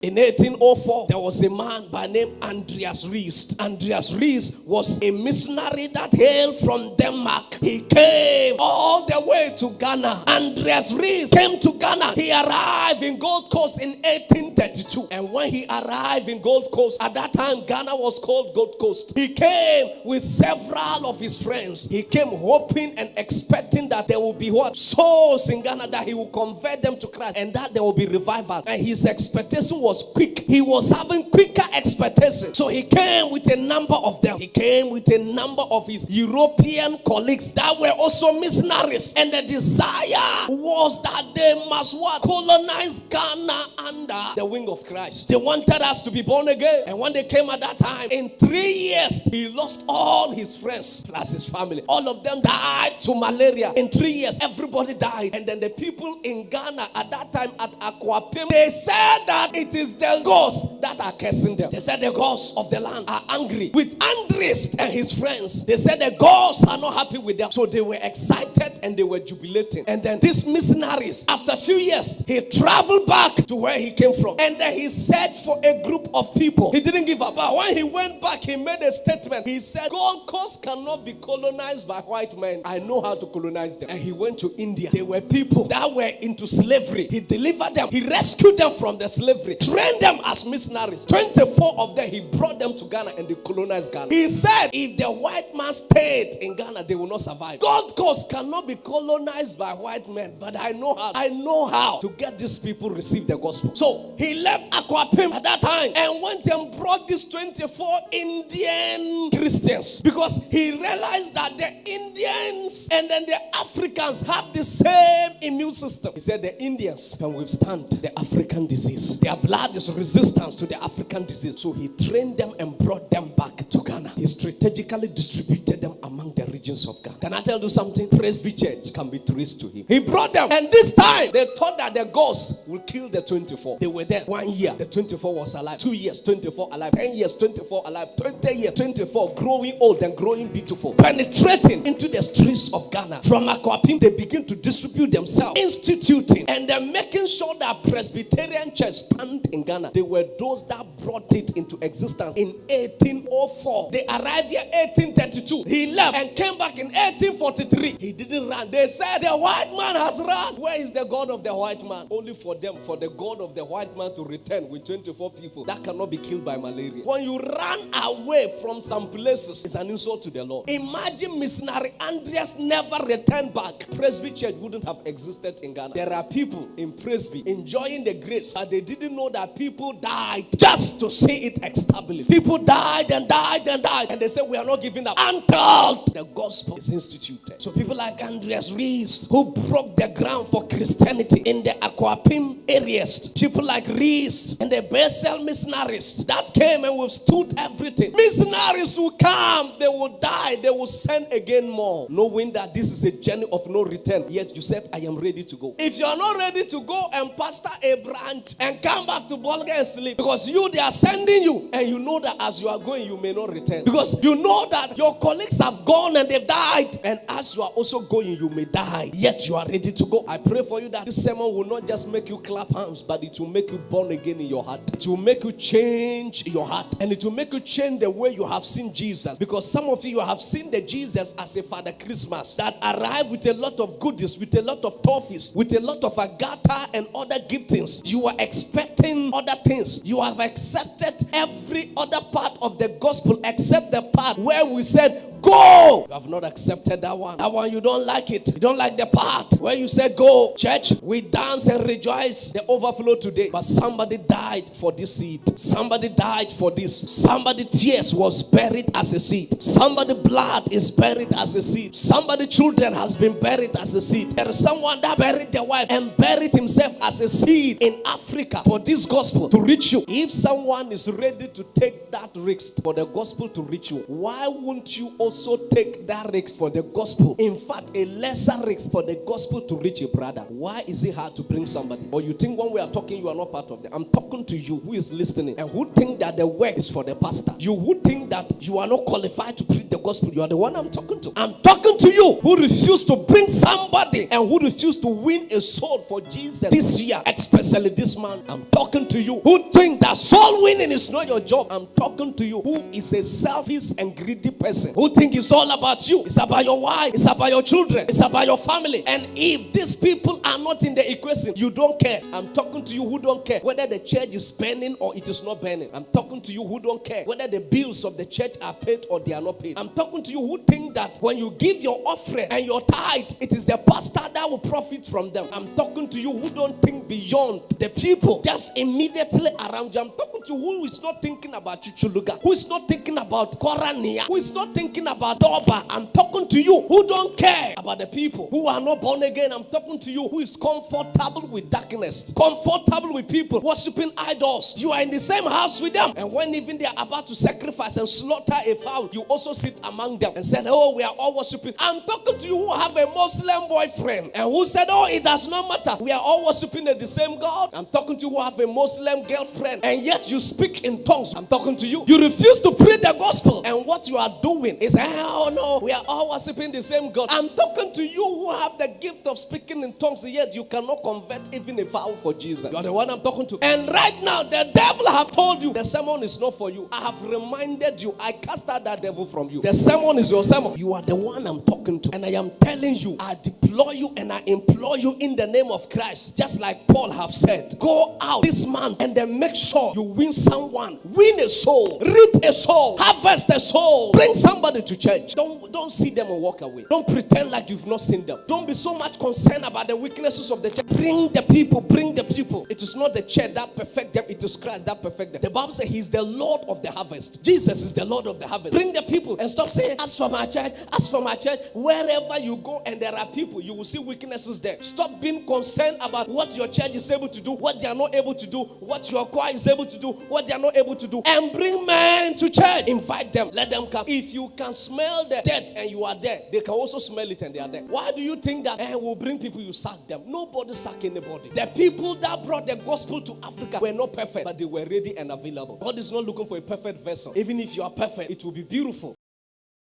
In 1804, there was a man by name Andreas Riis. Andreas Riis was a missionary that hailed from Denmark. He came all the way to Ghana. Andreas Riis came to Ghana. He arrived in Gold Coast in 1832. And when he arrived in Gold Coast, at that time Ghana was called Gold Coast, he came with several of his friends. He came hoping and expecting that there will be what? Souls in Ghana, that he will convert them to Christ and that there will be revival. And his expectation was quick. He was having quicker expectations. So he came with a number of them. He came with a number of his European colleagues that were also missionaries. And the desire was that they must what? Colonize Ghana under the wing of Christ. They wanted us to be born again. And when they came at that time, in 3 years, he lost all his friends plus his family. All of them died to malaria. In 3 years, everybody died. And then the people in Ghana at that time at Aquapim, they said that it is the ghosts that are cursing them. They said the ghosts of the land are angry with Andreas and his friends. They said the ghosts are not happy with them. So they were excited and they were jubilating. And then these missionaries, after a few years, he traveled back to where he came from. And then he searched for a group of people. He didn't give up. But when he went back, he made a statement. He said, Gold Coast cannot be colonized by white men. I know how to colonize them. And he went to India. There were people that were into slavery. He delivered them. He rescued them from the slavery. Trained them as missionaries. 24 of them, he brought them to Ghana and they colonized Ghana. He said, if the white man stayed in Ghana, they will not survive. Gold Coast cannot be colonized by white men, but I know how. I know how to get these people receive the gospel. So he left Aquapim at that time and went and brought these 24 Indian Christians, because he realized that the Indians and then the Africans have the same immune system. He said the Indians can withstand the African disease. Their blood is resistant to the African disease. So he trained them and brought them back to Ghana. He strategically distributed them among the regions of Ghana. Can I tell you something? Presby Church can be traced to him. He brought them, and this time they thought that the ghosts will kill the 24. They were there 1 year, the 24 was alive. 2 years, 24 alive. 10 years, 24 alive. 20 years, 24 growing old and growing beautiful, penetrating into the streets of Ghana. From Aquapim, they begin to distribute themselves, instituting, and then making sure that Presbyterian Church stand in Ghana. They were those that brought it into existence in 1804. They arrived here 1832. He left and came back in 1843. He didn't run. They said the white man has run. Where is the God of the white man? Only for them, for the God of the white man to return with 24 people that cannot be killed by malaria. When you run away from some places, it's an insult to the Lord. Imagine missionary Andreas never returned back. Presby Church wouldn't have existed in Ghana. There are people in Presby enjoying the grace, but they didn't know that people died just to see it established. People died and died and died, and they said we are not giving up until the gospel is instituted. So people like Andreas Riis, who broke the ground for Christianity in the Aquapim areas, people like Riis and the Basel missionaries that came and withstood everything. Missionaries will come, they will die, they will send again more, knowing that this is a journey of no return. Yet you said, I am ready to go. If you are not ready to go and pastor a branch and come back to Bolga and sleep, because they are sending you, and you know that as you are going, you may not return, because you know that your colleagues have gone and they've died, and as you are also going, you may die, yet you are ready to go. I pray for you that this sermon will not just make you clap hands, but it will make you born again in your heart. It will make you change your heart, and it will make you change the way you have seen Jesus, because some of you have seen the Jesus as a Father Christmas that arrived with a lot of goodies, with a lot of toffees, with a lot of agata and other giftings. You are expecting other things. You have accepted every other part of the gospel except the part where we said go. You have not accepted that one. That one, you don't like it. You don't like the part where you say go. Church, we dance and rejoice the overflow today, but somebody died for this seed. Somebody died for this. Somebody tears was buried as a seed. Somebody blood is buried as a seed. Somebody children has been buried as a seed. There is someone that buried their wife and buried himself as a seed in Africa for this gospel to reach you. If someone is ready to take that risk for the gospel to reach you, why won't you also take that risk for the gospel? In fact, a lesser risk for the gospel to reach a brother. Why is it hard to bring somebody? Or you think when we are talking, you are not part of them? I'm talking to you who is listening and who think that that the work is for the pastor, you who think that you are not qualified to preach the gospel, you are the one I'm talking to. I'm talking to you who refuse to bring somebody and who refuse to win a soul for Jesus this year, especially this month. I'm talking to you who think that soul winning is not your job. I'm talking to you who is a selfish and greedy person, who think it's all about you. It's about your wife, it's about your children, it's about your family. And if these people are not in the equation, you don't care. I'm talking to you who don't care whether the church is burning or it is not burning. I'm talking to you who don't care whether the bills of the church are paid or they are not paid. I'm talking to you who think that when you give your offering and your tithe, it is the pastor that will profit from them. I'm talking to you who don't think beyond the people just immediately around you. I'm talking to you who is not thinking about Chuchuluga, who is not thinking about Korania, who is not thinking about Doba. I'm talking to you who don't care about the people who are not born again. I'm talking to you who is comfortable with darkness, comfortable with people worshiping idols. You are in the same house with them, and when even they are about to sacrifice and slaughter a fowl, you also sit among them and said, oh, we are all worshiping. I'm talking to you who have a Muslim boyfriend and who said, oh, it does not matter, we are all worshiping the same God. I'm talking to you who have a Muslim girlfriend and yet you speak in tongues. I'm talking to you. You refuse to preach the gospel, and what you are doing is, oh no, we are all worshiping the same God. I'm talking to you who have the gift of speaking in tongues, yet you cannot convert even a fowl for Jesus. You are the one I'm talking to. And right now, the devil have told you the sermon is not for you. I have reminded you, I cast out that devil from you. The sermon is your sermon. You are the one I'm talking to. And I am telling you, I deploy you and I implore you in the name of Christ, just like Paul have said, go out this month and then make sure you win someone. Win a soul. Reap a soul. Harvest a soul. Bring somebody to church. Don't see them and walk away. Don't pretend like you've not seen them. Don't be so much concerned about the weaknesses of the church. Bring the people. Bring the people. It is not the church that perfect them. It is Christ that perfect them. The Bible says he's the Lord of the harvest. Jesus is the Lord of the harvest. Bring the people and stop saying, as for my church, as for my church. Wherever you go and there are people, you will see weaknesses there. Stop being concerned about what your church is able to do, what they are not able to do, what your choir is able to do, what they are not able to do. And bring men to church. Invite them. Let them come. If you can smell the death and you are there, they can also smell it and they are there. Why do you think that we'll bring people, you sack them? Nobody sack anybody. The people that brought the gospel to Africa were not perfect, but they were ready and available. God is not looking for a perfect vessel. Even if you are perfect, it will be beautiful.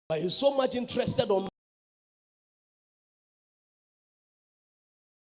But he's so much interested on